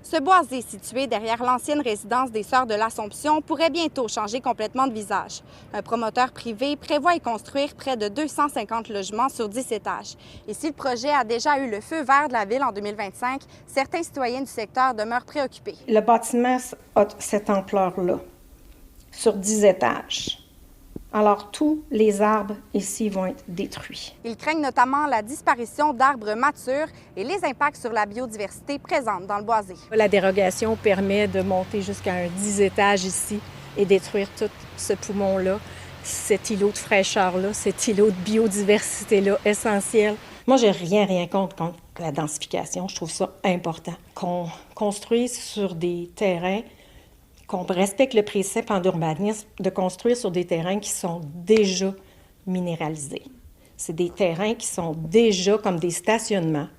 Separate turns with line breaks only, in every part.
Ce boisé, situé derrière l'ancienne résidence des Sœurs de l'Assomption, pourrait bientôt changer complètement de visage. Un promoteur privé prévoit y construire près de 250 logements sur 10 étages. Et si le projet a déjà eu le feu vert de la ville en 2025, certains citoyens du secteur demeurent préoccupés.
Le bâtiment a cette ampleur-là, sur 10 étages. Alors, tous les arbres ici vont être détruits.
Ils craignent notamment la disparition d'arbres matures et les impacts sur la biodiversité présente dans le boisé.
La dérogation permet de monter jusqu'à un 10 étages ici et détruire tout ce poumon-là, cet îlot de fraîcheur-là, cet îlot de biodiversité-là essentiel.
Moi, j'ai rien contre la densification. Je trouve ça important. Qu'on construise sur des terrains, qu'on respecte le précepte en urbanisme de construire sur des terrains qui sont déjà minéralisés. C'est des terrains qui sont déjà comme des stationnements.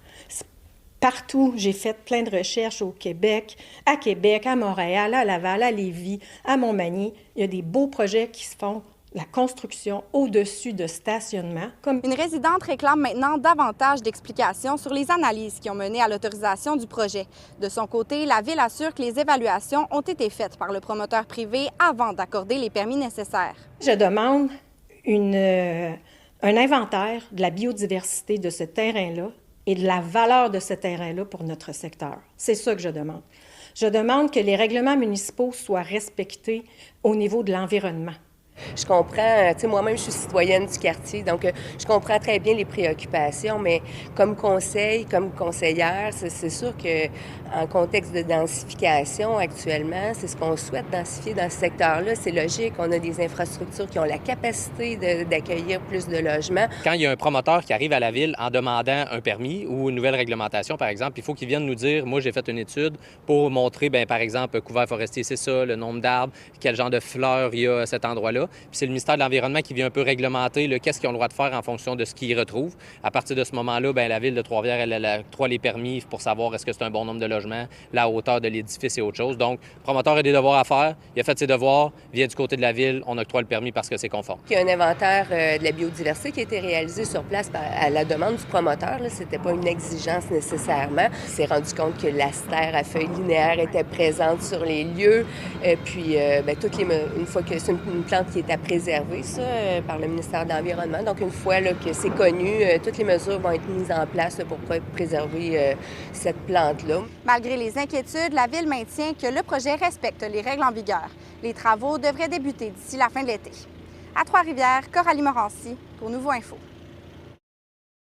Partout, j'ai fait plein de recherches au Québec, à Montréal, à Laval, à Lévis, à Montmagny. Il y a des beaux projets qui se font. La construction au-dessus de stationnement.
Une résidente réclame maintenant davantage d'explications sur les analyses qui ont mené à l'autorisation du projet. De son côté, la Ville assure que les évaluations ont été faites par le promoteur privé avant d'accorder les permis nécessaires.
Je demande un inventaire de la biodiversité de ce terrain-là et de la valeur de ce terrain-là pour notre secteur. C'est ça que je demande. Je demande que les règlements municipaux soient respectés au niveau de l'environnement.
Je comprends, tu sais, moi-même, je suis citoyenne du quartier, donc je comprends très bien les préoccupations, mais comme conseil, comme conseillère, c'est sûr qu'en contexte de densification actuellement, c'est ce qu'on souhaite densifier dans ce secteur-là. C'est logique, on a des infrastructures qui ont la capacité d'accueillir plus de logements.
Quand il y a un promoteur qui arrive à la ville en demandant un permis ou une nouvelle réglementation, par exemple, il faut qu'il vienne nous dire, moi, j'ai fait une étude pour montrer, bien, par exemple, couvert forestier, c'est ça, le nombre d'arbres, quel genre de fleurs il y a à cet endroit-là. Puis c'est le ministère de l'Environnement qui vient un peu réglementer qu'est-ce qu'ils ont le droit de faire en fonction de ce qu'ils retrouvent. À partir de ce moment-là, bien, la Ville de Trois-Rivières, elle octroie les permis pour savoir est-ce que c'est un bon nombre de logements, la hauteur de l'édifice et autre chose. Donc, le promoteur a des devoirs à faire, il a fait ses devoirs, vient du côté de la Ville, on octroie le permis parce que c'est conforme.
Il y a un inventaire de la biodiversité qui a été réalisé sur place à la demande du promoteur. Ce n'était pas une exigence nécessairement. Il s'est rendu compte que l'astère à feuilles linéaires était présente sur les lieux. Puis, une fois que c'est une plante qui est à préserver, ça, par le ministère de l'Environnement. Donc, une fois là, que c'est connu, toutes les mesures vont être mises en place pour préserver cette plante-là.
Malgré les inquiétudes, la Ville maintient que le projet respecte les règles en vigueur. Les travaux devraient débuter d'ici la fin de l'été. À Trois-Rivières, Coralie Morancy pour Nouveau Info.